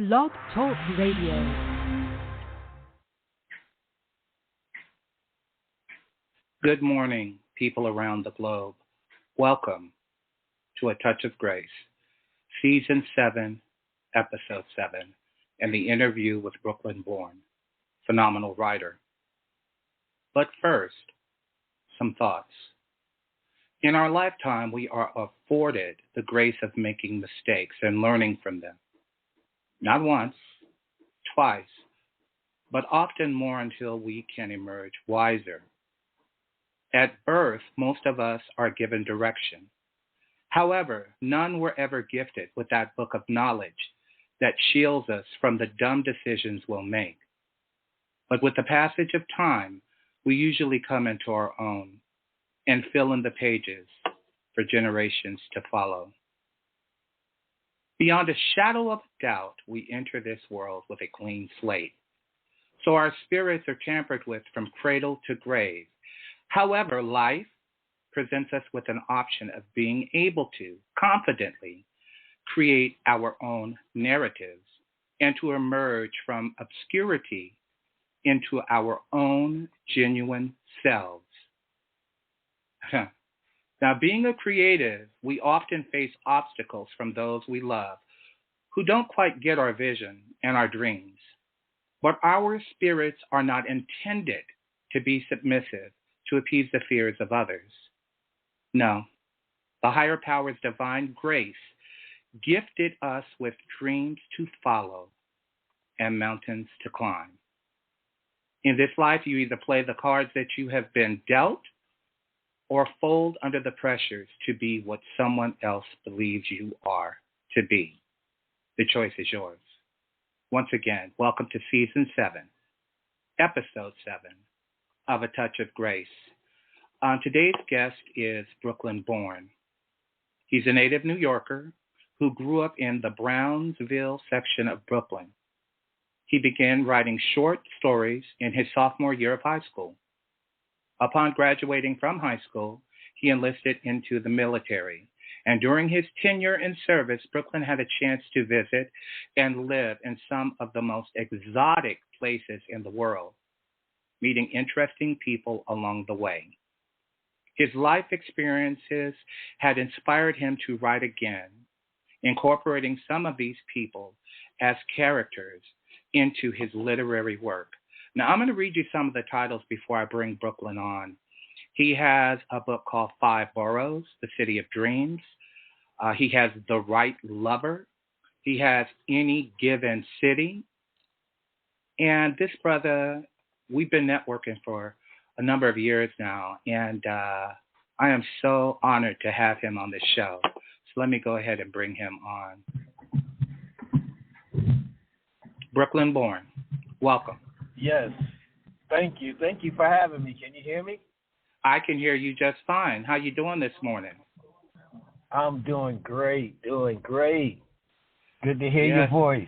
Blog Talk Radio. Good morning, people around the globe. Welcome to A Touch of Grace, Season 7, Episode 7, and the interview with Brooklen Borne, phenomenal writer. But first, some thoughts. In our lifetime, we are afforded the grace of making mistakes and learning from them. Not once, twice, but often more until we can emerge wiser. At birth, most of us are given direction. However, none were ever gifted with that book of knowledge that shields us from the dumb decisions we'll make. But with the passage of time, we usually come into our own and fill in the pages for generations to follow. Beyond a shadow of doubt, we enter this world with a clean slate. So our spirits are tampered with from cradle to grave. However, life presents us with an option of being able to confidently create our own narratives and to emerge from obscurity into our own genuine selves. Now, being a creative, we often face obstacles from those we love who don't quite get our vision and our dreams. But our spirits are not intended to be submissive to appease the fears of others. No, the higher power's divine grace gifted us with dreams to follow and mountains to climb. In this life, you either play the cards that you have been dealt or fold under the pressures to be what someone else believes you are to be. The choice is yours. Once again, welcome to Season 7, Episode 7 of A Touch of Grace. Today's guest is Brooklen Borne. He's a native New Yorker who grew up in the Brownsville section of Brooklyn. He began writing short stories in his sophomore year of high school. Upon graduating from high school, he enlisted into the military. And during his tenure in service, Brooklen had a chance to visit and live in some of the most exotic places in the world, meeting interesting people along the way. His life experiences had inspired him to write again, incorporating some of these people as characters into his literary work. Now, I'm going to read you some of the titles before I bring Brooklen on. He has a book called Five Boroughs, The City of Dreams. He has The Right Lover. He has Any Given City. And this brother, we've been networking for a number of years now, and I am so honored to have him on this show. So let me go ahead and bring him on. Brooklen Borne, welcome. Yes. Thank you. Thank you for having me. Can you hear me? I can hear you just fine. How you doing this morning? I'm doing great. Good to hear your voice.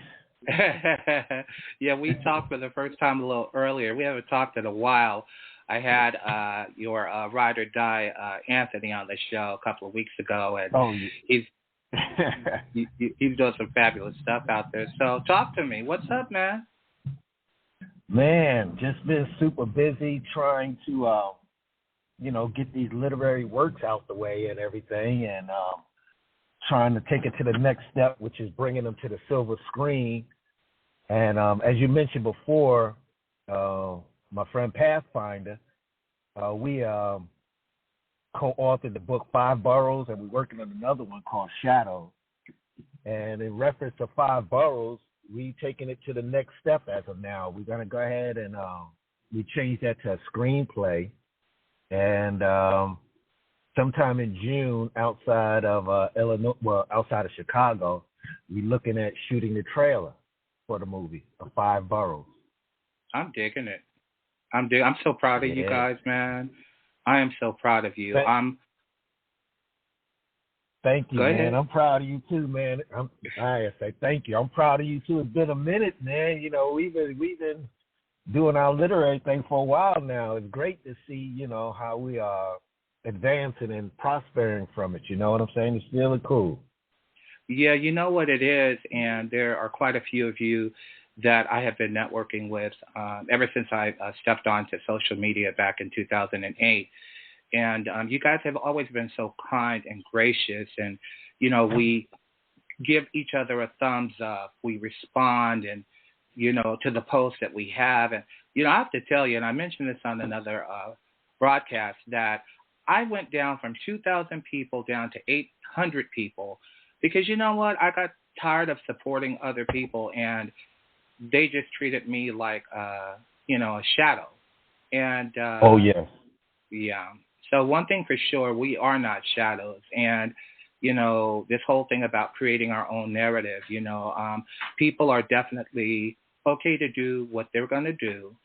Yeah, we talked for the first time a little earlier. We haven't talked in a while. I had your ride or die Anthony on the show a couple of weeks ago, and he's doing some fabulous stuff out there. So talk to me. What's up, man? Man, just been super busy trying to, get these literary works out the way and everything, and trying to take it to the next step, which is bringing them to the silver screen. And as you mentioned before, my friend Pathfinder, we co-authored the book Five Boroughs, and we're working on another one called Shadow. And in reference to Five Boroughs, we taking it to the next step as of now. We're going to go ahead and we changed that to a screenplay. And sometime in June, outside of outside of Chicago, we're looking at shooting the trailer for the movie of Five Boroughs. I'm digging it. I'm so proud of you guys, man. I am so proud of you. Thank you, man. I'm proud of you too, man. I say thank you. I'm proud of you too. It's been a minute, man. You know, we've been doing our literary thing for a while now. It's great to see, how we are advancing and prospering from it. You know what I'm saying? It's really cool. Yeah, you know what it is, and there are quite a few of you that I have been networking with ever since I stepped onto social media back in 2008. And you guys have always been so kind and gracious, and we give each other a thumbs up. We respond, and to the posts that we have, and I have to tell you, and I mentioned this on another broadcast, that I went down from 2,000 people down to 800 people because you know what? I got tired of supporting other people, and they just treated me like, a shadow. And Oh yes. yeah. So one thing for sure, we are not shadows, and this whole thing about creating our own narrative. People are definitely okay to do what they're going to do,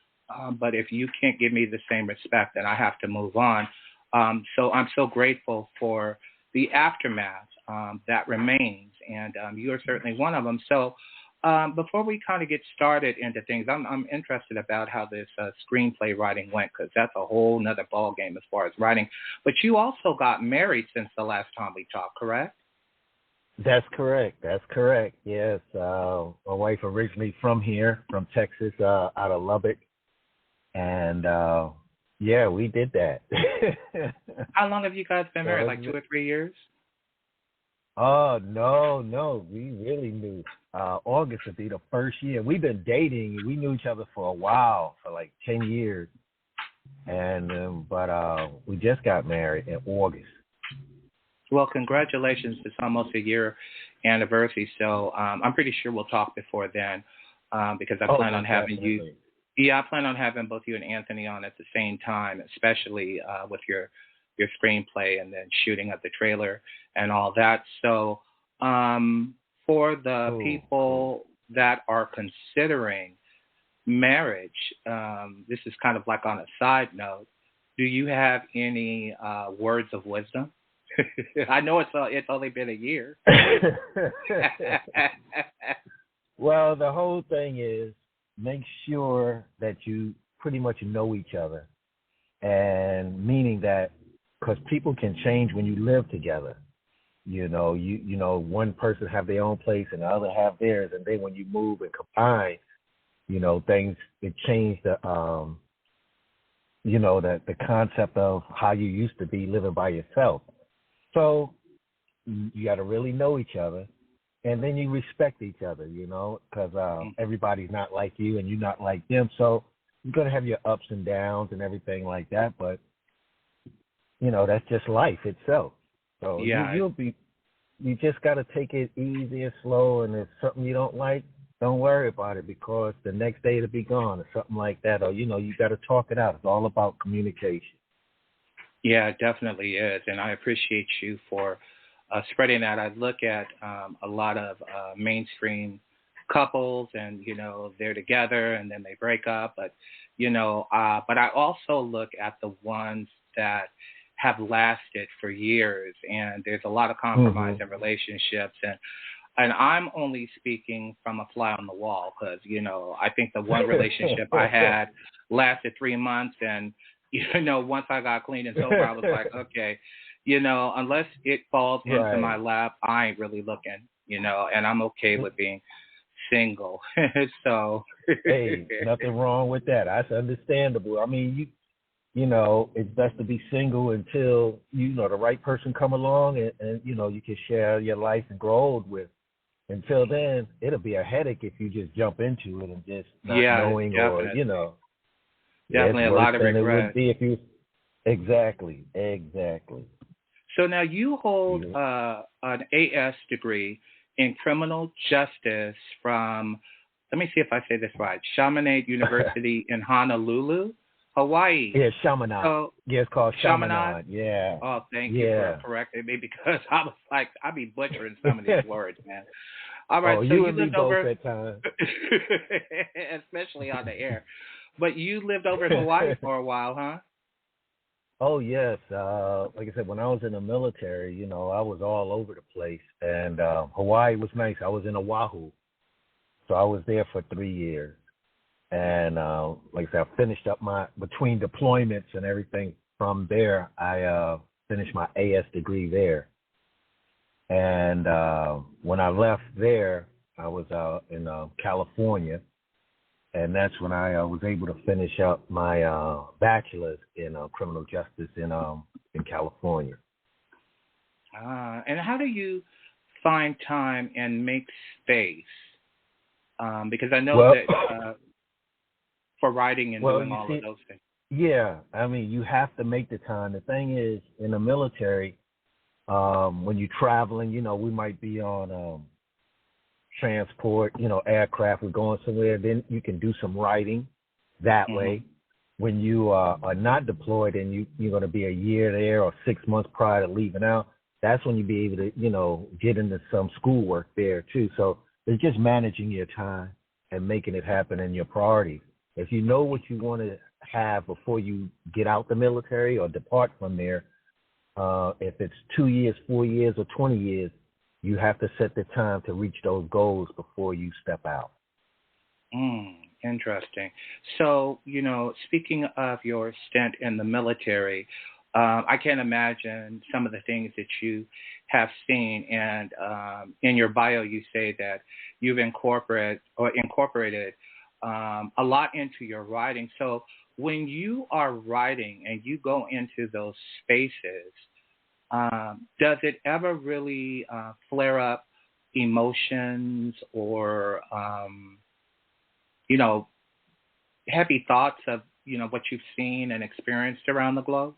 but if you can't give me the same respect, then I have to move on. So I'm so grateful for the aftermath that remains, and you are certainly one of them. So before we kind of get started into things, I'm interested about how this screenplay writing went, because that's a whole nother ball game as far as writing. But you also got married since the last time we talked, correct? That's correct. That's correct. Yes. My wife originally from here, from Texas, out of Lubbock. And yeah, we did that. How long have you guys been married? Like 2 or 3 years? Oh, no. We really knew. August would be the first year. We've been dating. We knew each other for a while, for like 10 years. And but we just got married in August. Well, congratulations. It's almost a year anniversary. So I'm pretty sure we'll talk before then because I plan on having definitely. you. Yeah, I plan on having both you and Anthony on at the same time, especially with your screenplay and then shooting of the trailer and all that. So for the people that are considering marriage, this is kind of like on a side note. Do you have any words of wisdom? I know it's only been a year. Well, the whole thing is make sure that you pretty much know each other, and meaning that because people can change when you live together. One person have their own place and the other have theirs, and then when you move and combine, things it change the the concept of how you used to be living by yourself. So you got to really know each other, and then you respect each other, because everybody's not like you and you're not like them. So you're going to have your ups and downs and everything like that, but, that's just life itself. So yeah. you just got to take it easy and slow, and if something you don't like, don't worry about it, because the next day it'll be gone or something like that. Or, you got to talk it out. It's all about communication. Yeah, it definitely is, and I appreciate you for spreading that. I look at a lot of mainstream couples, and they're together and then they break up, but but I also look at the ones that have lasted for years, and there's a lot of compromise in relationships, and I'm only speaking from a fly on the wall because I think the one relationship I had lasted 3 months, and once I got clean and sober, I was like, okay, unless it falls into my lap, I ain't really looking, and I'm okay with being single. So hey, nothing wrong with that. That's understandable. I mean, it's best to be single until the right person come along, and you can share your life and grow old with. Until then, it'll be a headache if you just jump into it and just not knowing, definitely. or definitely a lot of regret. It would be if you exactly. So now you hold an AS degree in criminal justice from, let me see if I say this right, Chaminade University in Honolulu, Hawaii. Yeah, Chaminade. So, yeah, it's called Chaminade. Yeah. Oh, thank you for correcting me, because I was like, I be butchering some of these words, man. All right, so you lived and me over both at times. especially on the air. But you lived over in Hawaii for a while, huh? Oh yes, like I said, when I was in the military, I was all over the place, and Hawaii was nice. I was in Oahu, so I was there for 3 years, and like I said, I finished up between deployments and everything. From there, I finished my AS degree there, And when I left there, I was in California, and that's when I was able to finish up my bachelor's in criminal justice in California. And how do you find time and make space? Because I know that for writing and doing all of those things. Yeah, I mean, you have to make the time. The thing is, in the military, when you're traveling, we might be on transport, aircraft, we're going somewhere, then you can do some writing that way. When you are not deployed and you're going to be a year there or 6 months prior to leaving out, that's when you'll be able to, get into some schoolwork there too. So it's just managing your time and making it happen in your priorities. If you know what you want to have before you get out the military or depart from there, if it's 2 years, 4 years, or 20 years, you have to set the time to reach those goals before you step out. Interesting. So, speaking of your stint in the military, I can't imagine some of the things that you have seen. And in your bio, you say that you've incorporated a lot into your writing. So when you are writing and you go into those spaces, does it ever really flare up emotions or, heavy thoughts of, what you've seen and experienced around the globe?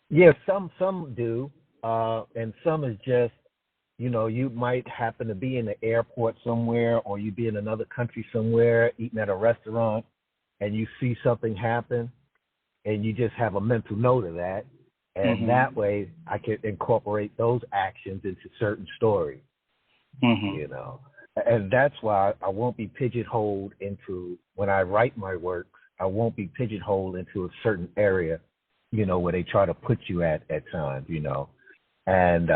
Yeah, some do. And some is just, you might happen to be in the airport somewhere, or you be in another country somewhere eating at a restaurant, and you see something happen, and you just have a mental note of that. And that way I can incorporate those actions into certain stories, And that's why I won't be pigeonholed into, when I write my works, I won't be pigeonholed into a certain area, where they try to put you at times, And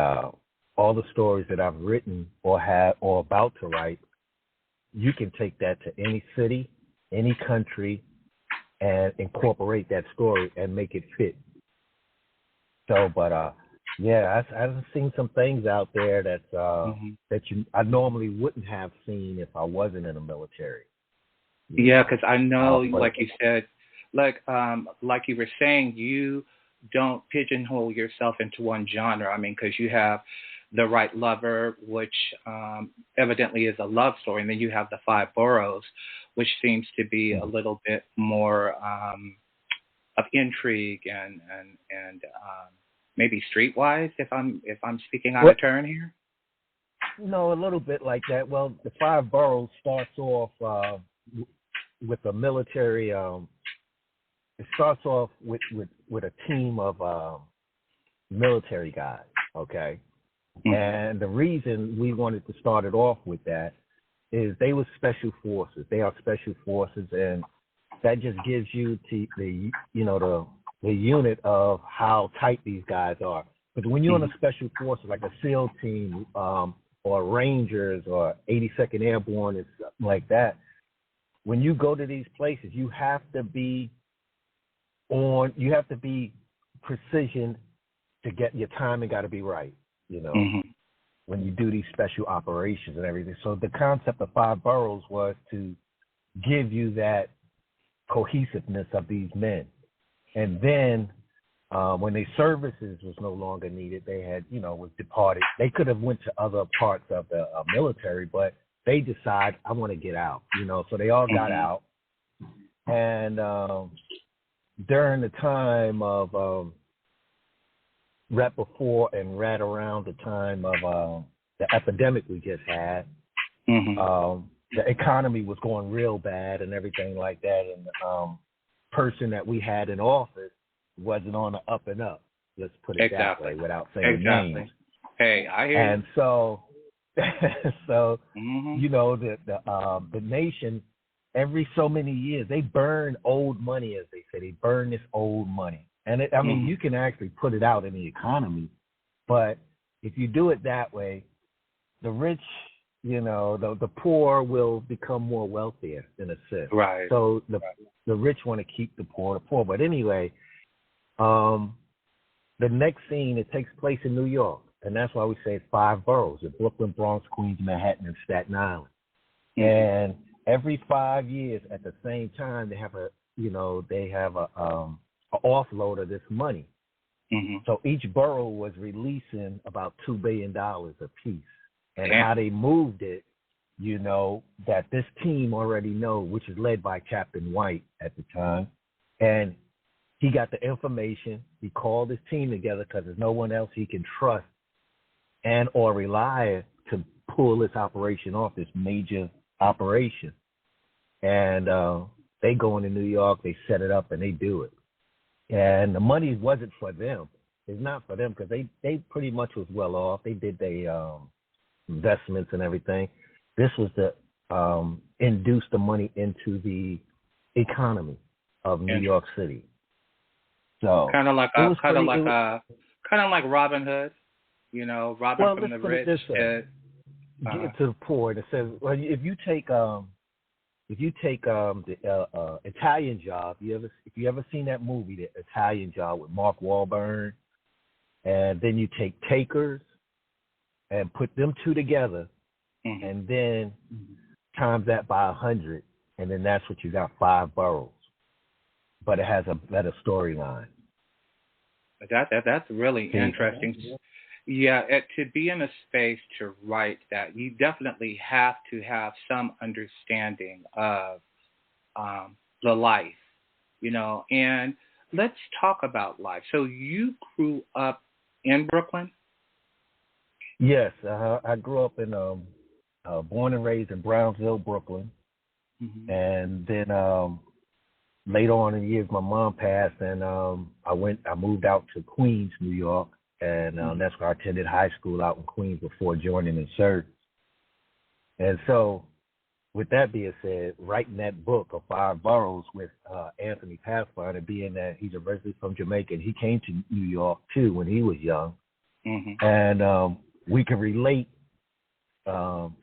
all the stories that I've written or about to write, you can take that to any city, any country, and incorporate that story and make it fit. So, but I've seen some things out there that I normally wouldn't have seen if I wasn't in the military. Yeah, because I know, like you said, like you were saying, you don't pigeonhole yourself into one genre. I mean, because you have The Right Lover, which evidently is a love story, and then you have The Five Boroughs, which seems to be a little bit more of intrigue and maybe streetwise, if I'm speaking out of turn here. No, a little bit like that. Well, The Five Boroughs starts off with a military. It starts off with a team of military guys. Okay. And the reason we wanted to start it off with that is they were special forces. They are special forces, and that just gives you the unit of how tight these guys are. But when you're on a special forces like a SEAL team or Rangers or 82nd Airborne and something like that, when you go to these places, you have to be precision to get your timing got to be right. When you do these special operations and everything. So the concept of Five Boroughs was to give you that cohesiveness of these men. And then when their services was no longer needed, they had, was departed. They could have went to other parts of the military, but they decide, I want to get out, so they all got out. And during the time of right before and right around the time of the epidemic we just had, the economy was going real bad and everything like that. And the person that we had in office wasn't on the up and up. Let's put it that way without saying names. Hey, I hear and you. So, the nation, every so many years, they burn old money, as they say. They burn this old money. And I mean, you can actually put it out in the economy, but if you do it that way, the rich, the poor will become more wealthier in a sense. Right. So the rich want to keep the poor. But anyway, the next scene, it takes place in New York. and that's why we say it's 5 boroughs: in Brooklyn, Bronx, Queens, Manhattan, and Staten Island. Mm-hmm. And every 5 years, at the same time, they have a offload of this money. Mm-hmm. So each borough was releasing about $2 billion a piece. And how they moved it, that this team already which is led by Captain White at the time. And he got the information. He called his team together because there's no one else he can trust and or rely to pull this operation off, this major operation. And they go into New York, they set it up, and they do it. And the money wasn't for them. It's not for them because they pretty much was well off. They did their investments and everything. This was to induce the money into the economy of New York City. So kind of like Robin Hood, Robin from the rich. Get to the poor. It says, well, if you take the Italian Job, if you ever seen that movie, the Italian Job with Mark Wahlberg, and then you take Takers and put them two together, mm-hmm. and then times that by 100, and then that's what you got, 5 boroughs. But it has a better storyline. That's really interesting. Yeah, to be in a space to write that, you definitely have to have some understanding of the life, And let's talk about life. So you grew up in Brooklyn? Yes, I grew up in born and raised in Brownsville, Brooklyn, mm-hmm. and then later on in the years, my mom passed, and I moved out to Queens, New York. And that's where I attended high school out in Queens before joining Insurgents. And so, with that being said, writing that book of 5 boroughs with Anthony Pathfinder, being that he's originally from Jamaica, and he came to New York too when he was young, mm-hmm. and we can relate on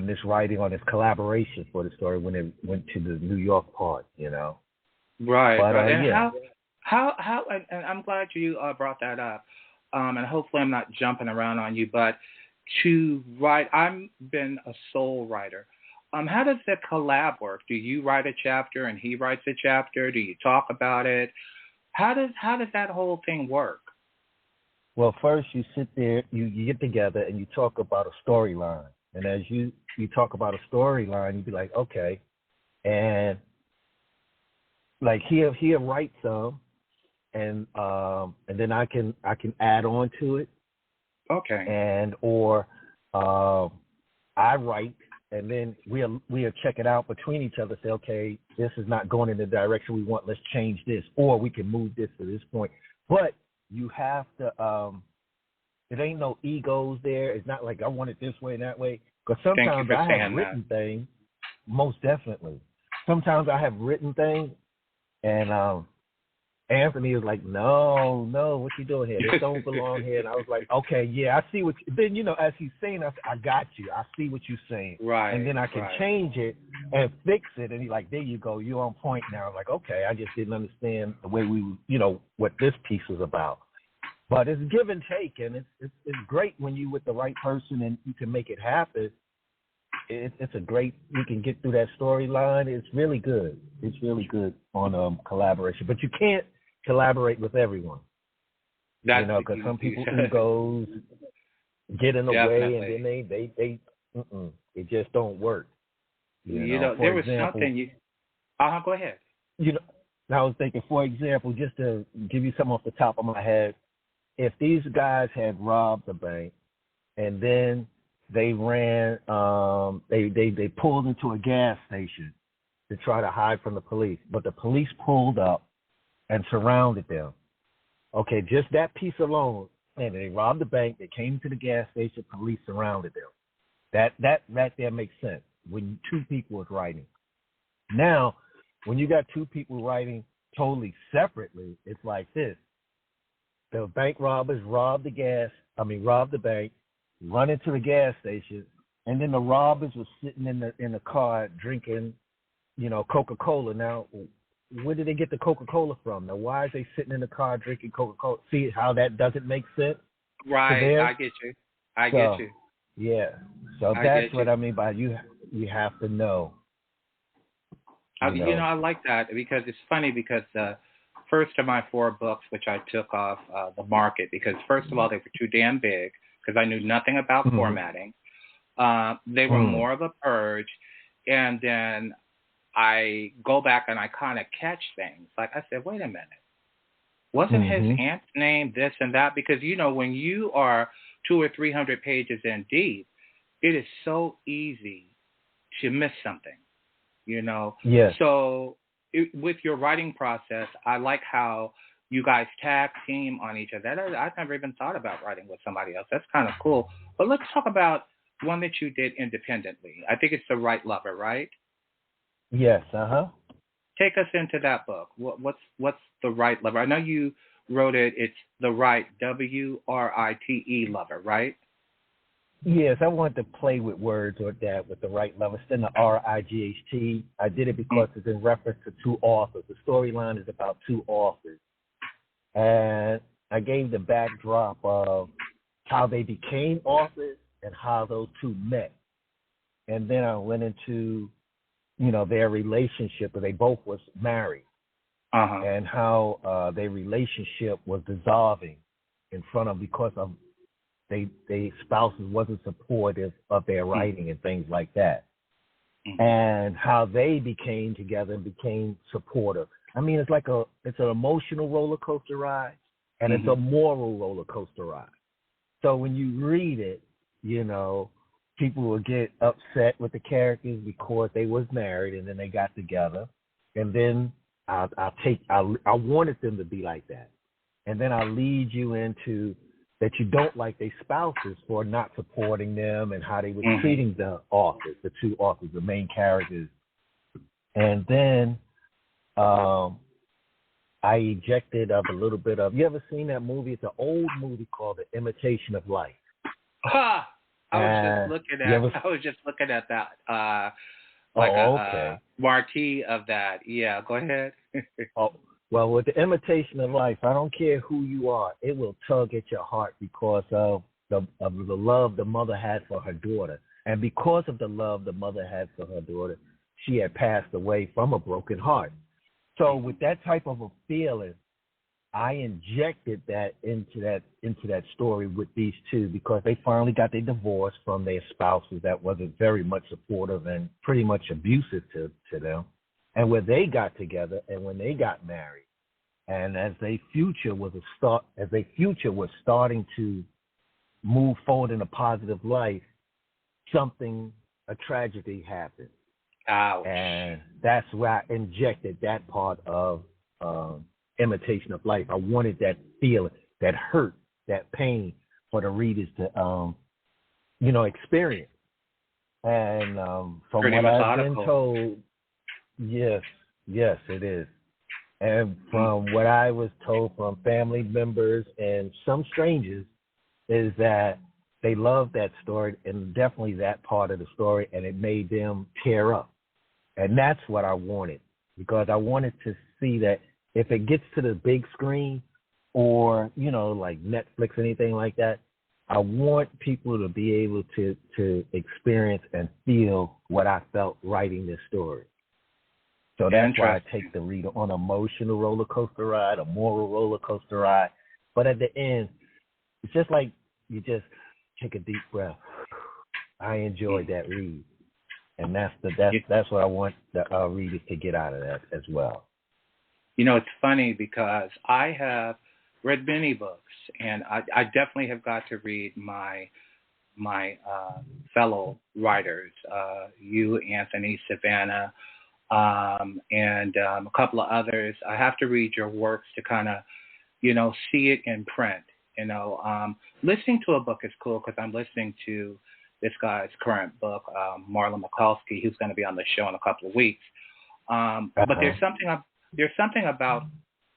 this writing, on this collaboration for the story when it went to the New York part, Right. But, right. And yeah. How and I'm glad you brought that up. And hopefully I'm not jumping around on you, but to write, I've been a sole writer. How does the collab work? Do you write a chapter and he writes a chapter? Do you talk about it? How does that whole thing work? Well, first you sit there, you get together and you talk about a storyline. And as you talk about a storyline, you'd be like, okay, and like he'll write some. And then I can add on to it. Okay. And or I write, and then we'll check it out between each other. Say, okay, this is not going in the direction we want. Let's change this, or we can move this to this point. But you have to. It ain't no egos there. It's not like I want it this way and that way. Because sometimes I have written things. Most definitely. Sometimes I have written things, and Anthony was like, no, what you doing here? This don't belong here. And I was like, okay, yeah, I see what you, then, as he's saying, I got you. I see what you're saying. Right. And then I can change it and fix it. And he's like, there you go. You're on point now. I was like, okay, I just didn't understand the way what this piece was about. But it's give and take. And it's great when you with the right person and you can make it happen. It's a great, you can get through that storyline. It's really good. It's really good on collaboration. But you can't collaborate with everyone. Because some people egos get in the way, and then they it just don't work. There was something you. Go ahead. I was thinking, for example, just to give you some off the top of my head, if these guys had robbed the bank, and then they ran, they pulled into a gas station to try to hide from the police, but the police pulled up and surrounded them. Okay, just that piece alone, and they robbed the bank, they came to the gas station, police surrounded them. That there makes sense when 2 people is writing. Now, when you got 2 people writing totally separately, it's like this. The bank robbers robbed the bank, run into the gas station, and then the robbers were sitting in the car drinking, Coca-Cola. Now, where did they get the Coca-Cola from? Now, why is they sitting in the car drinking Coca-Cola? See how that doesn't make sense? Right. I get you. I get you. Yeah. So that's what I mean by you have to know. I like that because it's funny because the first of my 4 books, which I took off the market because, first of all, they were too damn big because I knew nothing about formatting. They were more of a purge. And then I go back and I kind of catch things. Like I said, wait a minute. Wasn't his aunt's name this and that? Because, when you are 200 or 300 pages in deep, it is so easy to miss something, Yes. So with your writing process, I like how you guys tag team on each other. I've never even thought about writing with somebody else. That's kind of cool. But let's talk about one that you did independently. I think it's The Right Lover, right? Yes. Take us into that book. What's The Right Lover? I know you wrote it. It's The Right, WRITE Lover, right? Yes, I wanted to play with words with The Right Lover. Instead of RIGHT, I did it because it's in reference to 2 authors. The storyline is about 2 authors. And I gave the backdrop of how they became authors and how those 2 met. And then I went into, their relationship, but they both was married. And how their relationship was dissolving in front of because of they spouses wasn't supportive of their writing and things like that. And how they became together and became supportive. I mean, it's an emotional roller coaster ride and it's a moral roller coaster ride. So when you read it, people will get upset with the characters because they was married and then they got together. And then I wanted them to be like that. And then I'll lead you into that you don't like their spouses for not supporting them and how they were treating the authors, the 2 authors, the main characters. And then I ejected of a little bit of, you ever seen that movie? It's an old movie called The Imitation of Life. I was just looking at that. A marquee of that. Yeah, go ahead. Well, with The Imitation of Life, I don't care who you are, it will tug at your heart because of the love the mother had for her daughter. And because of the love the mother had for her daughter, she had passed away from a broken heart. So with that type of a feeling, I injected that into that story with these 2 because they finally got their divorce from their spouses that wasn't very much supportive and pretty much abusive to them. And when they got together and when they got married, and as their future was starting to move forward in a positive light, a tragedy happened. Ouch. And that's where I injected that part of Imitation of Life. I wanted that feeling, that hurt, that pain for the readers to, experience. And from pretty what I've been methodical. told, yes, it is. And from what I was told from family members and some strangers is that they loved that story and definitely that part of the story, and it made them tear up. And that's what I wanted, because I wanted to see that if it gets to the big screen or, like Netflix, anything like that, I want people to be able to experience and feel what I felt writing this story. So that's why I take the reader on an emotional roller coaster ride, a moral roller coaster ride. But at the end, it's just like you just take a deep breath. I enjoyed that read. And that's what I want the readers to get out of that as well. It's funny because I have read many books, and I definitely have got to read my fellow writers, you, Anthony, Savannah, and a couple of others. I have to read your works to kind of, see it in print. Listening to a book is cool because I'm listening to this guy's current book, Marlon Mikulski, who's going to be on the show in a couple of weeks. But there's something about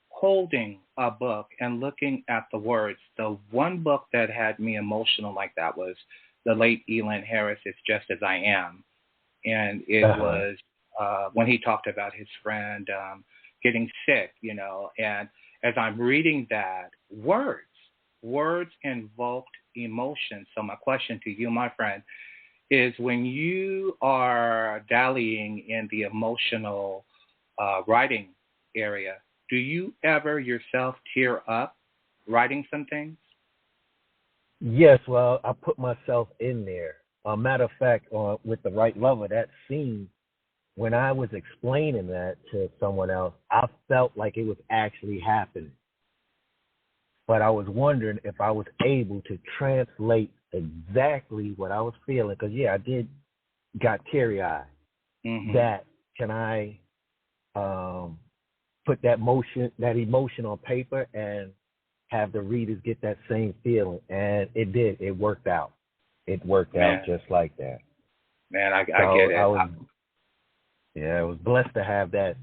holding a book and looking at the words. The one book that had me emotional like that was the late Elin Harris, It's Just As I Am. And it was when he talked about his friend getting sick, and as I'm reading that, words words invoked emotion. So my question to you, my friend, is when you are dallying in the emotional writing area, do you ever yourself tear up writing some things? Yes, well, I put myself in there. Matter of fact, with the right lover, that scene, when I was explaining that to someone else, I felt like it was actually happening. But I was wondering if I was able to translate exactly what I was feeling. Because, yeah, I got teary-eyed. Mm-hmm. That, can I put that emotion on paper and have the readers get that same feeling? And it did. It worked out. It worked out just like that. Man, I get it. I was blessed to have that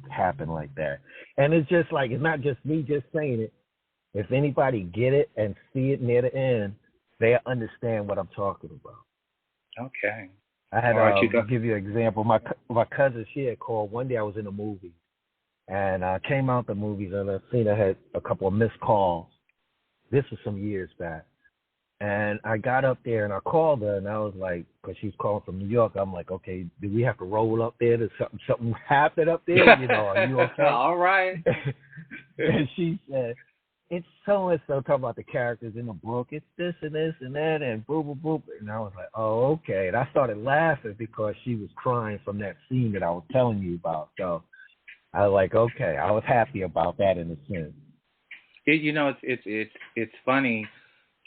happen like that. And it's just like, it's not just me just saying it. If anybody get it and see it near the end, they understand what I'm talking about. Okay. I had to give you an example. My cousin, she had called. One day I was in a movie, and I came out the movies, and I seen I had a couple of missed calls. This was some years back. And I got up there, and I called her, and I was like, because she's calling from New York, I'm like, okay, do we have to roll up there? Did something happen up there? You know, are you okay? All right. And she said, it's so-and-so, talking about the characters in the book. It's this and this and that, and boop, boop, boop. And I was like, oh, okay. And I started laughing because she was crying from that scene that I was telling you about. So I was like, okay, I was happy about that in a sense. It's funny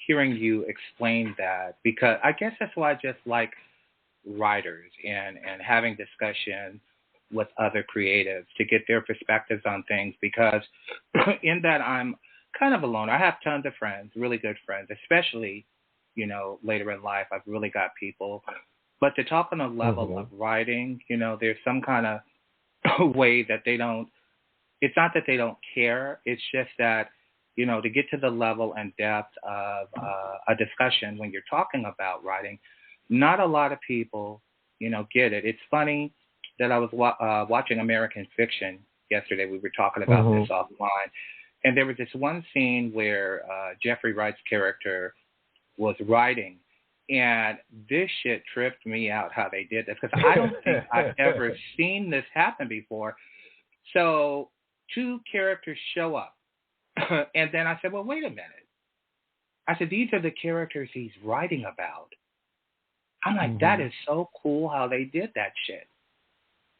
hearing you explain that, because I guess that's why I just like writers and having discussion with other creatives to get their perspectives on things, because in that I'm kind of alone. I have tons of friends, really good friends, especially, later in life, I've really got people. But to talk on a level of writing, there's some kind of way that they don't, it's not that they don't care. It's just that, to get to the level and depth of a discussion when you're talking about writing, not a lot of people, get it. It's funny that I was watching American Fiction yesterday. We were talking about this offline. And there was this one scene where Jeffrey Wright's character was writing. And this shit tripped me out how they did this, because I don't think I've ever seen this happen before. So two characters show up. And then I said, well, wait a minute. I said, these are the characters he's writing about. I'm like, that is so cool how they did that shit.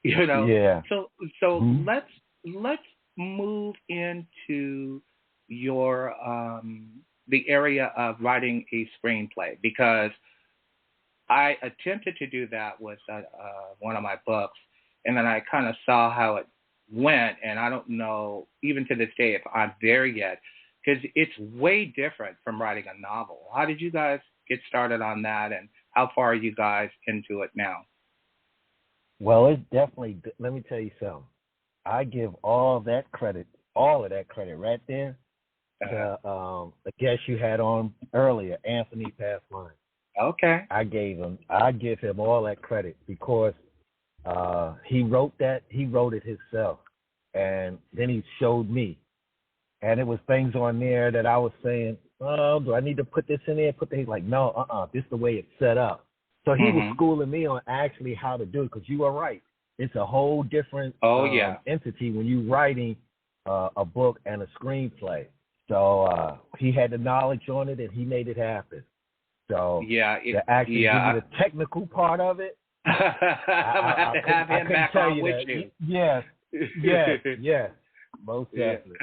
Yeah. So let's move into your the area of writing a screenplay, because I attempted to do that with one of my books, and then I kind of saw how it went, and I don't know even to this day if I'm there yet, because it's way different from writing a novel. How did you guys get started on that, and how far are you guys into it now? Well, it's definitely, let me tell you something. I give all of that credit right there to the guest you had on earlier, Anthony Passline. Okay. I give him all that credit, because he wrote it himself, and then he showed me, and it was things on there that I was saying, oh, do I need to put this in there? He's like, no, this is the way it's set up. So he was schooling me on actually how to do it, because you are right. It's a whole different entity when you're writing a book and a screenplay. So he had the knowledge on it, and he made it happen. So to actually give you the technical part of it, I have to have him back on with you. Yes, most definitely.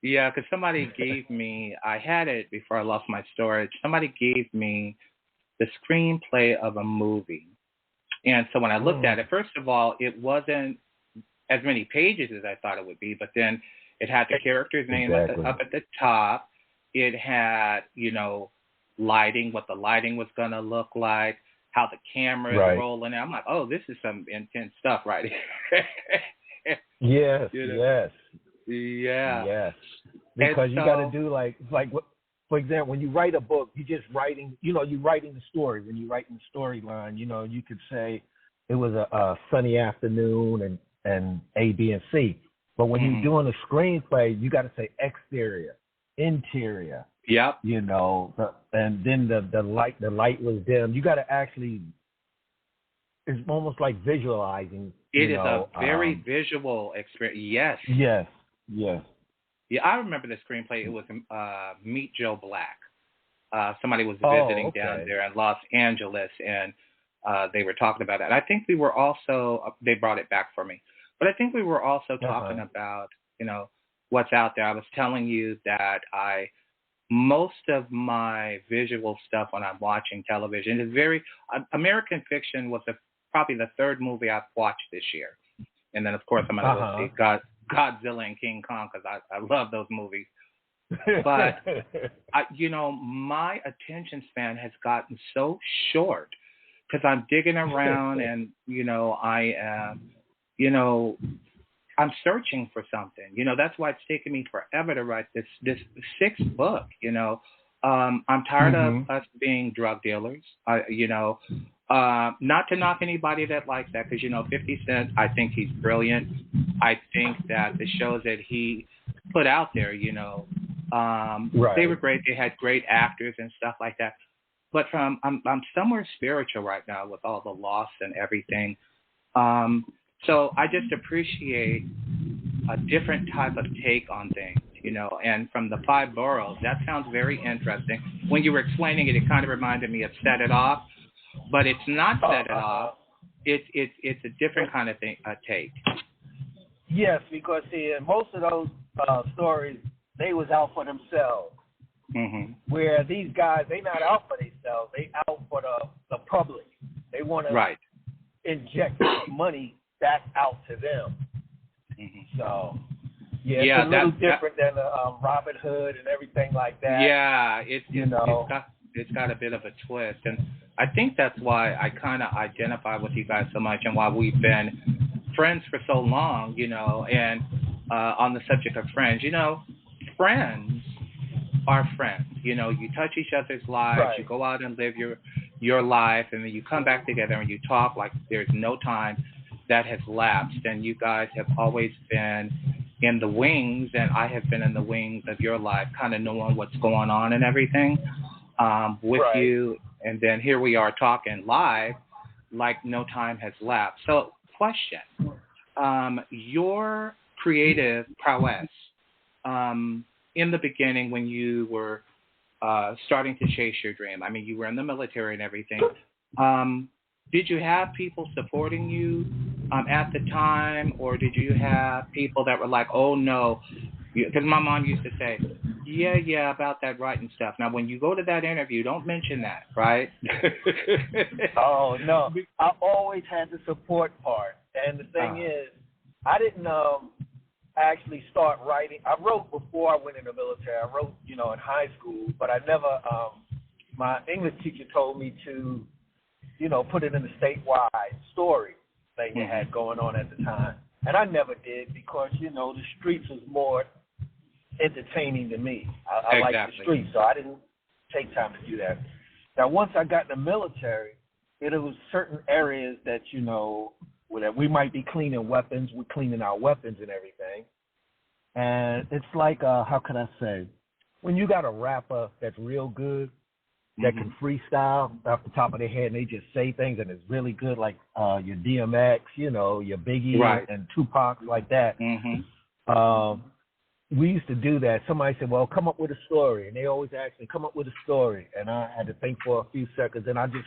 Yeah, because somebody gave me, I had it before I lost my storage, somebody gave me the screenplay of a movie. And so when I looked at it, first of all, it wasn't as many pages as I thought it would be, but then it had the character's name up at the top. It had, lighting, what the lighting was going to look like, how the camera is rolling. I'm like, oh, this is some intense stuff right here. Yes. Yeah. Because you got to do like for example, when you write a book, you're just writing, you're writing the story. When you're writing the storyline, you could say it was a sunny afternoon and A, B, and C. But when you're doing a screenplay, you got to say exterior. interior. Yep. You know, and then the light was dim. You got to actually, it's almost like visualizing. It is a very visual experience. Yes. Yes. Yes. Yeah, I remember the screenplay. It was Meet Joe Black. Somebody was visiting down there in Los Angeles, and they were talking about it. I think we were also, they brought it back for me, but I think we were also talking about, you know, what's out there. I was telling you that most of my visual stuff when I'm watching television is American fiction was probably the third movie I've watched this year. And then, of course, I'm going to go see Godzilla and King Kong because I love those movies. But, you know, my attention span has gotten so short because I'm digging around and, you know, I am, you know, I'm searching for something. You know, that's why it's taken me forever to write this sixth book, you know. I'm tired of us being drug dealers, you know. Not to knock anybody that likes that because, you know, 50 Cent, I think he's brilliant. I think that the shows that he put out there, you know, they were great. They had great actors and stuff like that. But I'm somewhere spiritual right now with all the loss and everything. So I just appreciate a different type of take on things, you know. And from the 5 boroughs, that sounds very interesting. When you were explaining it, it kind of reminded me of Set It Off, but it's not Set It Off. It's a different kind of thing, take. Yes, because see, in most of those stories, they was out for themselves. Where these guys, they not out for themselves. They out for the public. They want to inject money back out to them. So, it's a little different than Robin Hood and everything like that. Yeah, it's got a bit of a twist, and I think that's why I kind of identify with you guys so much, and why we've been friends for so long. You know, and on the subject of friends, you know, friends are friends. You know, you touch each other's lives, you go out and live your life, and then you come back together and you talk like there's no time that has lapsed. And you guys have always been in the wings, and I have been in the wings of your life, kind of knowing what's going on and everything with you. And then here we are talking live like no time has lapsed. So, question, your creative prowess, in the beginning when you were starting to chase your dream, I mean, you were in the military and everything, did you have people supporting you at the time, or did you have people that were like, oh, no, because my mom used to say, yeah, about that writing stuff. Now, when you go to that interview, don't mention that, right? Oh, no. I always had the support part. And the thing is, I didn't actually start writing. I wrote before I went in the military. I wrote, you know, in high school, but I never, my English teacher told me to, you know, put it in a statewide story thing they had going on at the time. And I never did because, you know, the streets was more entertaining to me. I like the streets, so I didn't take time to do that. Now, once I got in the military, it was certain areas that, you know, that we might be cleaning weapons. We're cleaning our weapons and everything. And it's like, how can I say, when you got a rapper that's real good, that can freestyle off the top of their head, and they just say things, and it's really good, like your DMX, you know, your Biggie and Tupac, like that. We used to do that. Somebody said, well, come up with a story. And they always ask me, come up with a story. And I had to think for a few seconds, and I just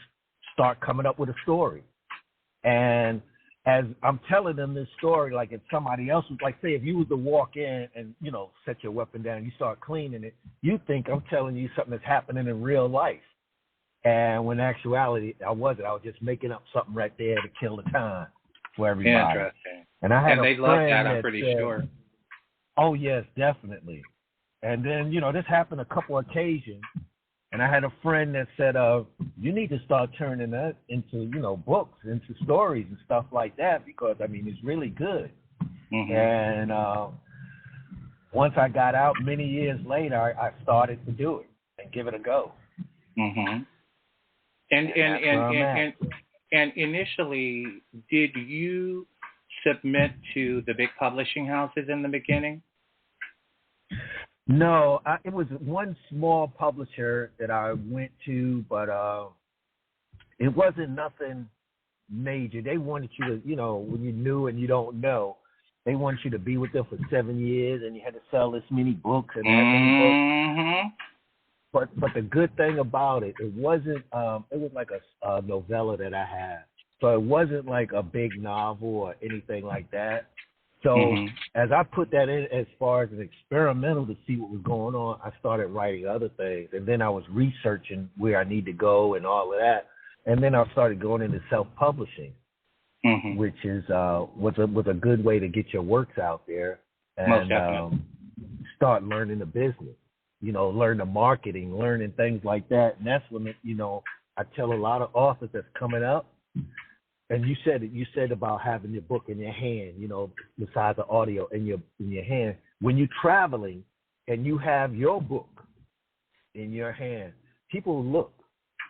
start coming up with a story. And as I'm telling them this story, like if somebody else was, like, say if you was to walk in and, you know, set your weapon down and you start cleaning it, you think I'm telling you something that's happening in real life. And when in actuality, I wasn't. I was just making up something right there to kill the time for everybody. Interesting. And I had they love that, I'm pretty sure. Oh, yes, definitely. And then, you know, this happened a couple of occasions. And I had a friend that said, you need to start turning that into, you know, books, into stories and stuff like that, because, I mean, it's really good. And once I got out, many years later, I started to do it and give it a go. And initially, did you submit to the big publishing houses in the beginning? No, it was one small publisher that I went to, but it wasn't nothing major. They wanted you to, when you're new and you don't know, they want you to be with them for 7 years, and you had to sell this many books and that many books. But the good thing about it, it wasn't. It was like a novella that I had, so it wasn't like a big novel or anything like that. So as I put that in as far as an experimental to see what was going on, I started writing other things, and then I was researching where I need to go and all of that, and then I started going into self-publishing, which is was a good way to get your works out there and start learning the business, learn the marketing, learning things like that, and that's when I tell a lot of authors that's coming up. And you said about having your book in your hand, besides the audio in your hand. When you're traveling and you have your book in your hand, people look,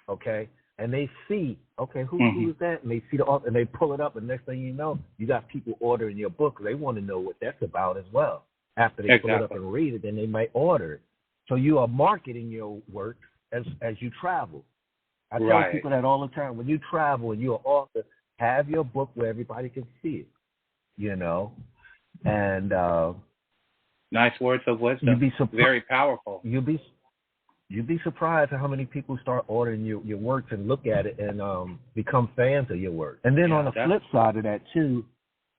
okay, and they see, okay, who is that? And they see the author, and they pull it up, and next thing you know, you got people ordering your book. They want to know what that's about as well. After they pull it up and read it, then they might order it. So you are marketing your work as you travel. I tell people that all the time. When you travel and you're an author, have your book where everybody can see it, and nice words of wisdom. You'd be very powerful. You'd be surprised at how many people start ordering your works and look at it and become fans of your work. And then on the flip side of that too,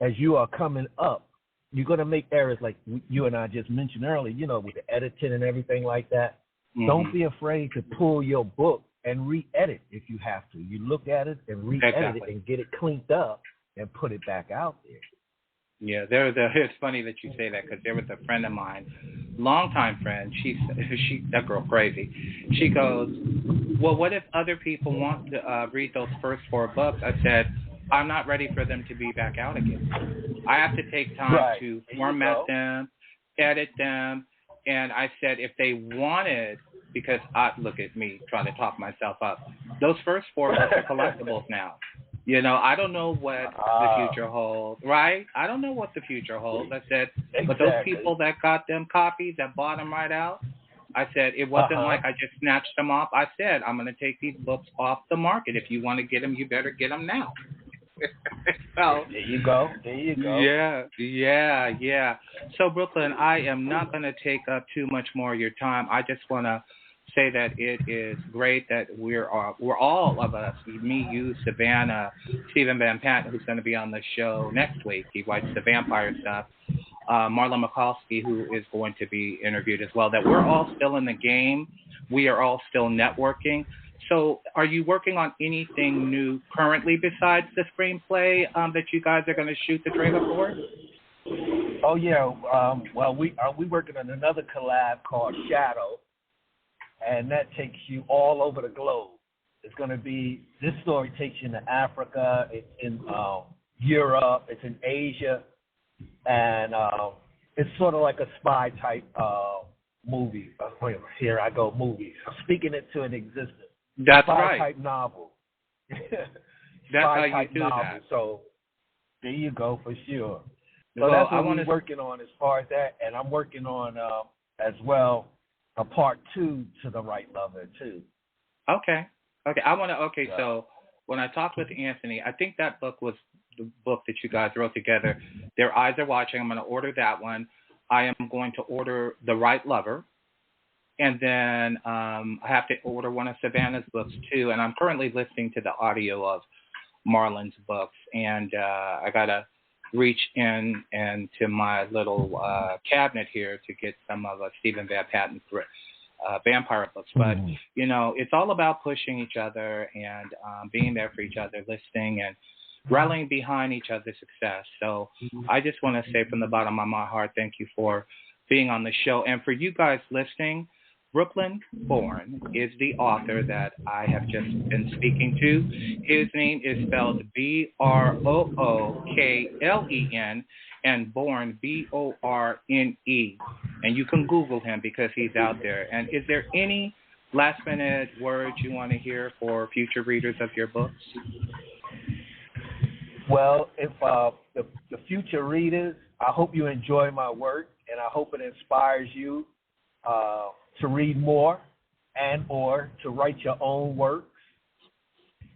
as you are coming up, you're gonna make errors like you and I just mentioned earlier, with the editing and everything like that. Don't be afraid to pull your book and re-edit if you have to. You look at it and re-edit it and get it cleaned up and put it back out there. Yeah, it's funny that you say that, because there was a friend of mine, longtime friend. She that girl crazy. She goes, well, what if other people want to read those first 4 books? I said, I'm not ready for them to be back out again. I have to take time to format them, edit them, and I said if they wanted. Because look at me trying to talk myself up. Those first 4 books are collectibles now. I don't know what the future holds, right? I don't know what the future holds. I said, but those people that got them copies, that bought them right out, I said, it wasn't like I just snatched them off. I said, I'm going to take these books off the market. If you want to get them, you better get them now. So, there you go. Yeah. So, Brooklen, I am not going to take up too much more of your time. I just want to say that it is great that we're all of us, me, you, Savannah, Stephen Van Patten, who's going to be on the show next week. He writes the vampire stuff. Marlon Mikulski, who is going to be interviewed as well, that we're all still in the game. We are all still networking. So are you working on anything new currently besides the screenplay that you guys are going to shoot the trailer for? Oh, yeah. Well, we working on another collab called Shadow, and that takes you all over the globe. It's going to be, this story takes you into Africa, it's in Europe, it's in Asia, and it's sort of like a spy type movie. Here I go, movies. I'm speaking it to an existence. That's spy right. type novel. That's how you do novel. that. So there you go, for sure. So well, that's what I'm working on as far as that, and I'm working on as well a part 2 to The Right Lover too. Okay. So when I talked with Anthony, I think that book was the book that you guys wrote together. Their Eyes Are Watching. I'm going to order that one. I am going to order The Right Lover. And then I have to order one of Savannah's books too. And I'm currently listening to the audio of Marlon's books. And I got to reach in and to my little cabinet here to get some of Stephen Van Patten's vampire books. But, it's all about pushing each other and being there for each other, listening and rallying behind each other's success. So I just want to say from the bottom of my heart, thank you for being on the show. And for you guys listening, Brooklen Borne is the author that I have just been speaking to. His name is spelled Brooklen, and Borne, Borne. And you can Google him because he's out there. And is there any last-minute words you want to hear for future readers of your books? Well, if the future readers, I hope you enjoy my work, and I hope it inspires you to read more and or to write your own works.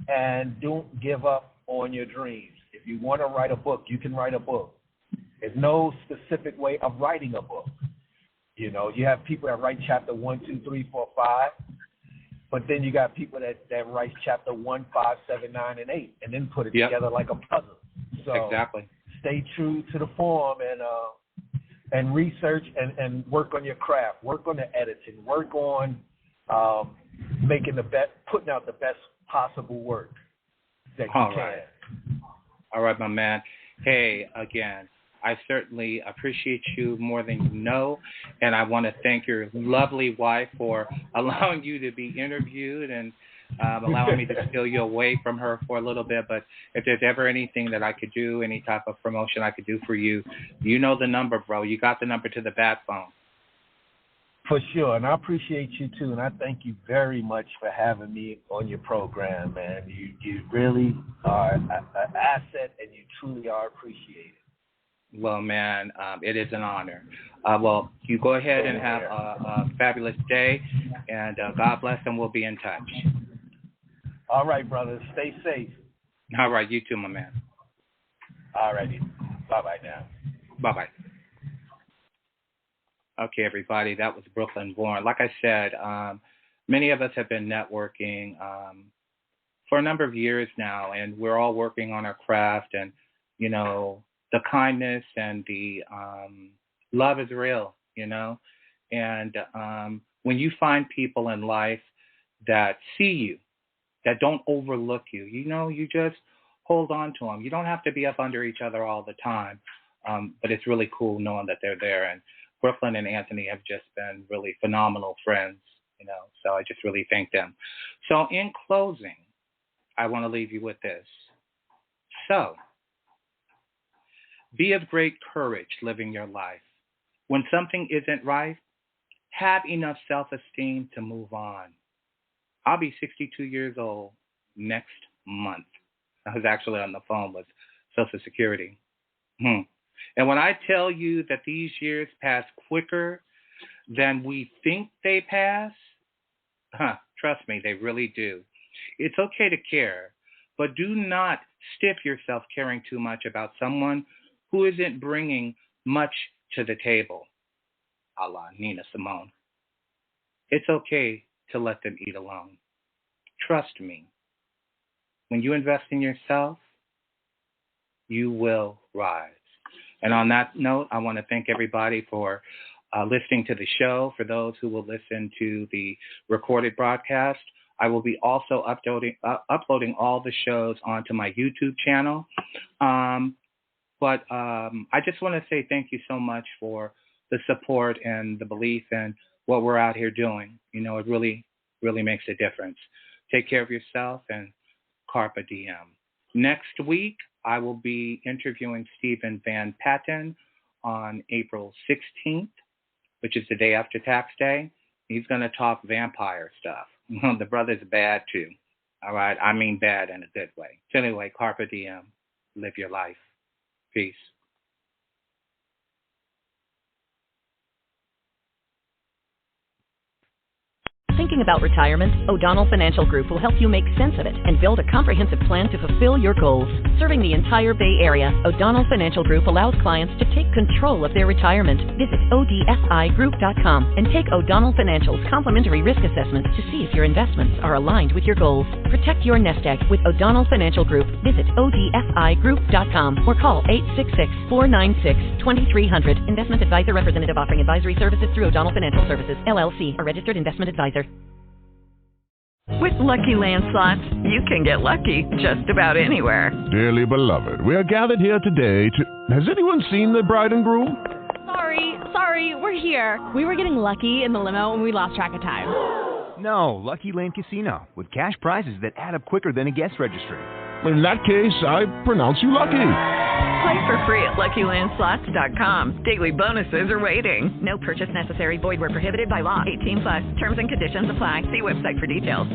And don't give up on your dreams. If you want to write a book, you can write a book. There's no specific way of writing a book. You know, you have people that write chapter 1, 2, 3, 4, 5, but then you got people that write chapter 1, 5, 7, 9, and 8, and then put it together like a puzzle. So exactly. Stay true to the form and research and work on your craft, work on the editing, work on putting out the best possible work that you can. Right. All right, my man. Hey, again, I certainly appreciate you more than you know, and I want to thank your lovely wife for allowing you to be interviewed and allowing me to steal you away from her for a little bit. But if there's ever anything that I could do, any type of promotion I could do for you, you know the number, bro. You got the number to the bat phone. For sure, and I appreciate you too, and I thank you very much for having me on your program, man. You really are an asset, and you truly are appreciated. Well, man, it is an honor. Well, you go ahead and have a fabulous day, and God bless, and we'll be in touch. All right, brother. Stay safe. All right, you too, my man. All righty. Bye-bye now. Bye-bye. Okay, everybody, that was Brooklen Borne. Like I said, many of us have been networking for a number of years now, and we're all working on our craft, and, you know, the kindness and the love is real, you know, and when you find people in life that see you, that don't overlook you, you know, you just hold on to them. You don't have to be up under each other all the time, but it's really cool knowing that they're there. And Brooklen and Anthony have just been really phenomenal friends, you know, so I just really thank them. So in closing, I want to leave you with this. So, be of great courage living your life. When something isn't right, have enough self-esteem to move on. I'll be 62 years old next month. I was actually on the phone with Social Security. And when I tell you that these years pass quicker than we think they pass, trust me, they really do. It's okay to care, but do not stiff yourself caring too much about someone who isn't bringing much to the table, a la Nina Simone. It's okay to let them eat alone. Trust me, when you invest in yourself, you will rise. And on that note, I want to thank everybody for listening to the show. For those who will listen to the recorded broadcast, I will be also uploading all the shows onto my YouTube channel. But I just want to say thank you so much for the support and the belief in what we're out here doing. You know, it really, really makes a difference. Take care of yourself and carpe diem. Next week, I will be interviewing Stephen Van Patten on April 16th, which is the day after Tax Day. He's going to talk vampire stuff. The brother's bad, too. All right? I mean bad in a good way. So anyway, carpe diem. Live your life. Peace. Thinking about retirement? O'Donnell Financial Group will help you make sense of it and build a comprehensive plan to fulfill your goals. Serving the entire Bay Area, O'Donnell Financial Group allows clients to take control of their retirement. Visit ODFIGroup.com and take O'Donnell Financial's complimentary risk assessment to see if your investments are aligned with your goals. Protect your nest egg with O'Donnell Financial Group. Visit ODFIGroup.com or call 866-496-2300. Investment advisor representative offering advisory services through O'Donnell Financial Services, LLC, a registered investment advisor. With Lucky Land Slots, you can get lucky just about anywhere. Dearly beloved, we are gathered here today to... Has anyone seen the bride and groom? Sorry, we're here. We were getting lucky in the limo and we lost track of time. No, Lucky Land Casino, with cash prizes that add up quicker than a guest registry. In that case, I pronounce you lucky. Play for free at LuckyLandSlots.com. Daily bonuses are waiting. No purchase necessary. Void where prohibited by law. 18+. Terms and conditions apply. See website for details.